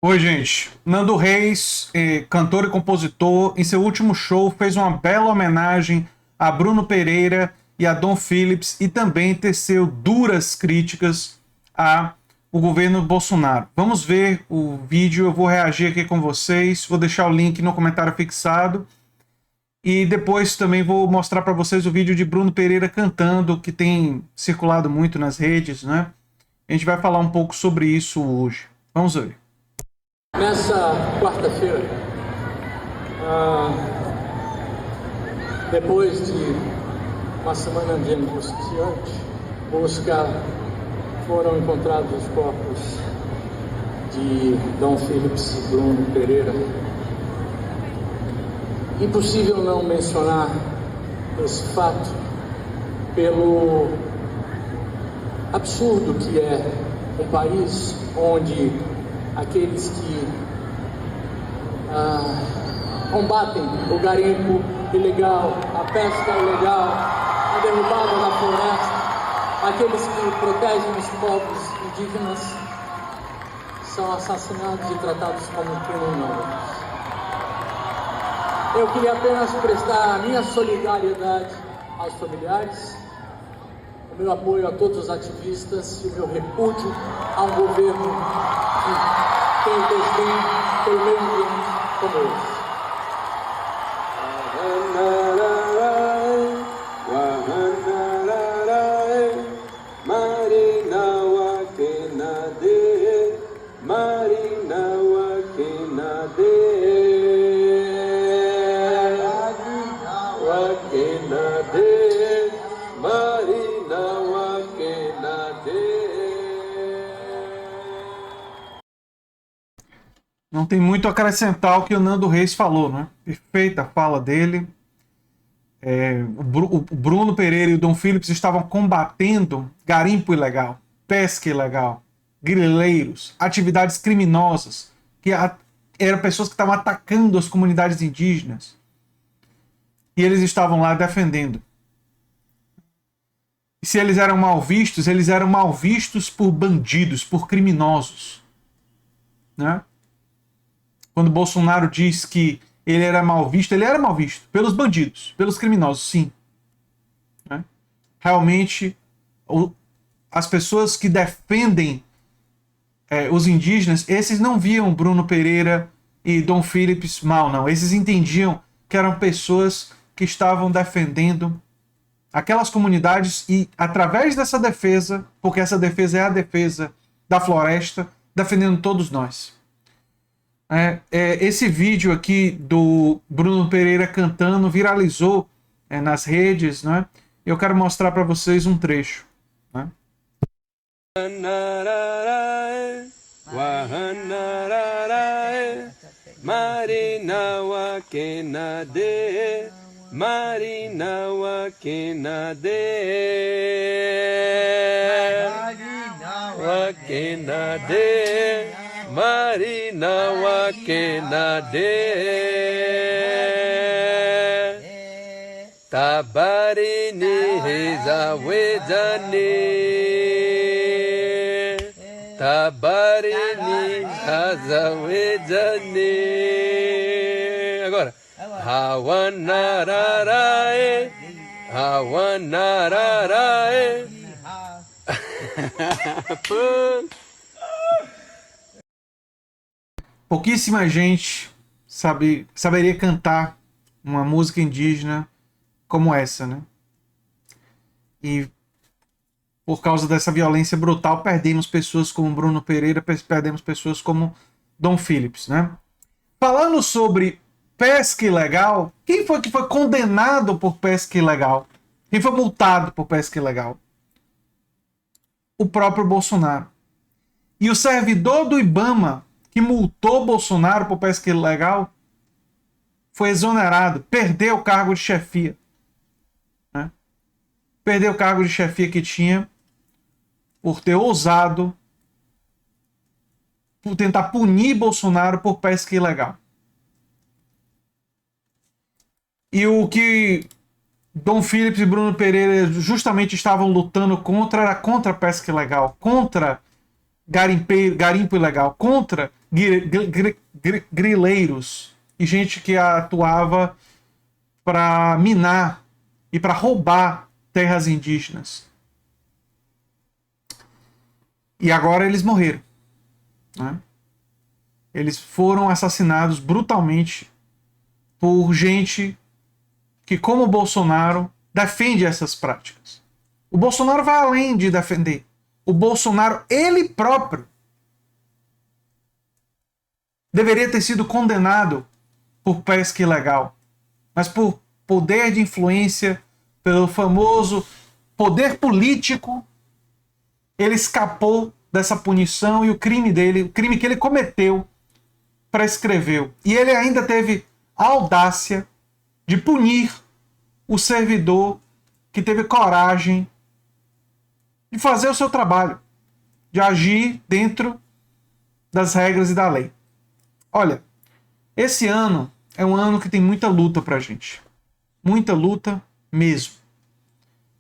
Oi, gente. Nando Reis, cantor e compositor, em seu último show fez uma bela homenagem a Bruno Pereira e a Dom Phillips e também teceu duras críticas ao governo Bolsonaro. Vamos ver o vídeo, eu vou reagir aqui com vocês, vou deixar o link no comentário fixado e depois também vou mostrar para vocês o vídeo de Bruno Pereira cantando, que tem circulado muito nas redes, né? A gente vai falar um pouco sobre isso hoje. Vamos ver. Nessa quarta-feira, depois de uma semana de angustiante busca, foram encontrados os corpos de Dom Phillips e Bruno Pereira. Impossível não mencionar esse fato pelo absurdo que é um país onde aqueles que combatem o garimpo ilegal, a pesca ilegal, a derrubada da floresta, aqueles que protegem os povos indígenas, são assassinados e tratados como criminosos. Eu queria apenas prestar a minha solidariedade aos familiares, o meu apoio a todos os ativistas e o meu repúdio a um governo que tem desdém pelo meio ambiente como esse. Não tem muito a acrescentar ao que o Nando Reis falou, né? Perfeita a fala dele. O Bruno Pereira e o Dom Phillips estavam combatendo garimpo ilegal, pesca ilegal, grileiros, atividades criminosas, eram pessoas que estavam atacando as comunidades indígenas. E eles estavam lá defendendo. E se eles eram mal vistos por bandidos, por criminosos, né? Quando Bolsonaro diz que ele era mal visto pelos bandidos, pelos criminosos, sim. Né? Realmente, as pessoas que defendem os indígenas, esses não viam Bruno Pereira e Dom Phillips mal, não. Esses entendiam que eram pessoas que estavam defendendo aquelas comunidades e, através dessa defesa, porque essa defesa é a defesa da floresta, defendendo todos nós. Esse vídeo aqui do Bruno Pereira cantando viralizou nas redes, né? Eu quero mostrar para vocês um trecho. Né? Marina Wakenade Tabarini Hezawejane Tabarini Hazawejane. Agora Hawanararae Hawanararae. Pouquíssima gente saberia cantar uma música indígena como essa, né? E por causa dessa violência brutal, perdemos pessoas como Bruno Pereira, perdemos pessoas como Dom Phillips, né? Falando sobre pesca ilegal, quem foi que foi condenado por pesca ilegal? Quem foi multado por pesca ilegal? O próprio Bolsonaro. E o servidor do IBAMA que multou Bolsonaro por pesca ilegal foi exonerado, perdeu o cargo de chefia. Né? Perdeu o cargo de chefia que tinha por ter ousado por tentar punir Bolsonaro por pesca ilegal. E o que Dom Phillips e Bruno Pereira justamente estavam lutando contra era contra a pesca ilegal, contra garimpo ilegal, contra grileiros e gente que atuava para minar e para roubar terras indígenas. E agora eles morreram, né? Eles foram assassinados brutalmente por gente que, como o Bolsonaro, defende essas práticas. O Bolsonaro vai além de defender. O Bolsonaro, ele próprio, deveria ter sido condenado por pesca ilegal, mas por poder de influência, pelo famoso poder político, ele escapou dessa punição e o crime dele, o crime que ele cometeu, prescreveu. E ele ainda teve a audácia de punir o servidor que teve coragem de fazer o seu trabalho, de agir dentro das regras e da lei. Olha, esse ano é um ano que tem muita luta pra gente. Muita luta mesmo.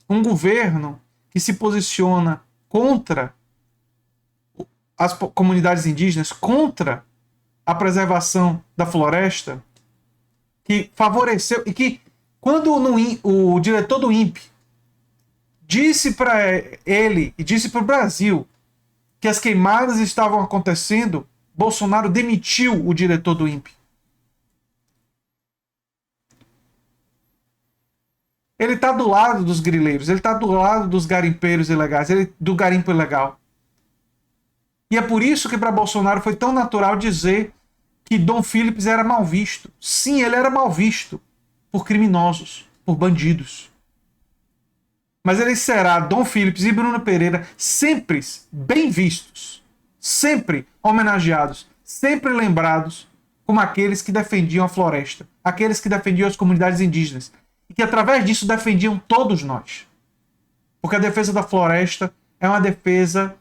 Um governo que se posiciona contra as comunidades indígenas, contra a preservação da floresta, que favoreceu e que, quando o diretor do INPE disse para ele e disse para o Brasil que as queimadas estavam acontecendo, Bolsonaro demitiu o diretor do INPE. Ele está do lado dos grileiros, ele está do lado dos garimpeiros ilegais, do garimpo ilegal. E é por isso que para Bolsonaro foi tão natural dizer que Dom Phillips era mal visto. Sim, ele era mal visto por criminosos, por bandidos. Mas ele será, Dom Phillips e Bruno Pereira, sempre bem vistos, sempre homenageados, sempre lembrados como aqueles que defendiam a floresta, aqueles que defendiam as comunidades indígenas, e que através disso defendiam todos nós. Porque a defesa da floresta é uma defesa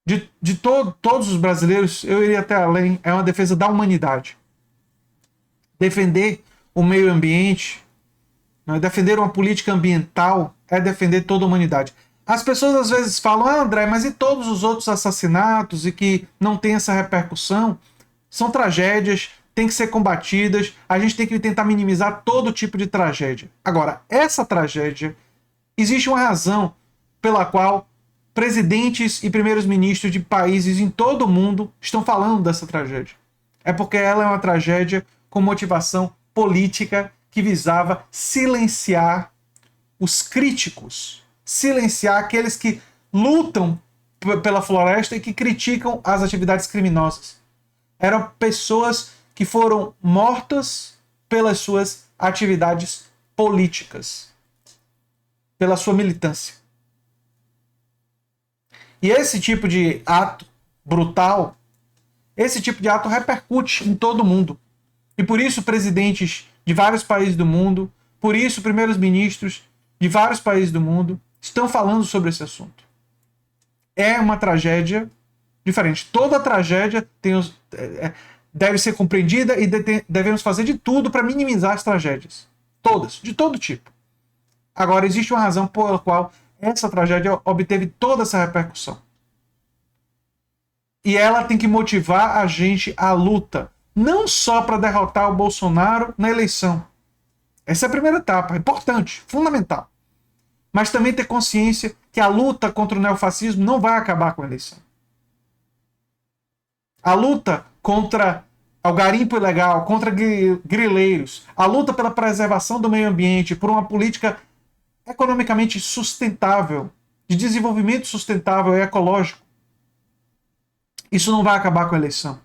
de todos os brasileiros, eu iria até além, é uma defesa da humanidade. Defender o meio ambiente, né, defender uma política ambiental, é defender toda a humanidade. As pessoas às vezes falam, André, mas e todos os outros assassinatos e que não tem essa repercussão? São tragédias, têm que ser combatidas, a gente tem que tentar minimizar todo tipo de tragédia. Agora, essa tragédia, existe uma razão pela qual presidentes e primeiros ministros de países em todo o mundo estão falando dessa tragédia. É porque ela é uma tragédia com motivação política que visava silenciar os críticos, silenciar aqueles que lutam pela floresta e que criticam as atividades criminosas. Eram pessoas que foram mortas pelas suas atividades políticas, pela sua militância. E esse tipo de ato brutal, esse tipo de ato repercute em todo o mundo. E por isso presidentes de vários países do mundo, por isso primeiros ministros de vários países do mundo estão falando sobre esse assunto. É uma tragédia diferente. Toda tragédia deve ser compreendida e devemos fazer de tudo para minimizar as tragédias. Todas, de todo tipo. Agora, existe uma razão pela qual essa tragédia obteve toda essa repercussão. E ela tem que motivar a gente à luta, não só para derrotar o Bolsonaro na eleição. Essa é a primeira etapa, importante, fundamental. Mas também ter consciência que a luta contra o neofascismo não vai acabar com a eleição. A luta contra o garimpo ilegal, contra grileiros, a luta pela preservação do meio ambiente, por uma política economicamente sustentável, de desenvolvimento sustentável e ecológico, isso não vai acabar com a eleição.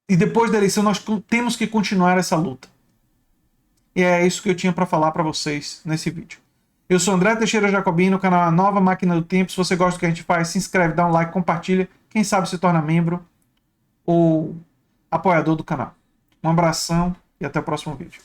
E depois da eleição nós temos que continuar essa luta. E é isso que eu tinha para falar para vocês nesse vídeo. Eu sou André Teixeira Jacobino, o canal A Nova Máquina do Tempo. Se você gosta do que a gente faz, se inscreve, dá um like, compartilha. Quem sabe se torna membro ou apoiador do canal. Um abração e até o próximo vídeo.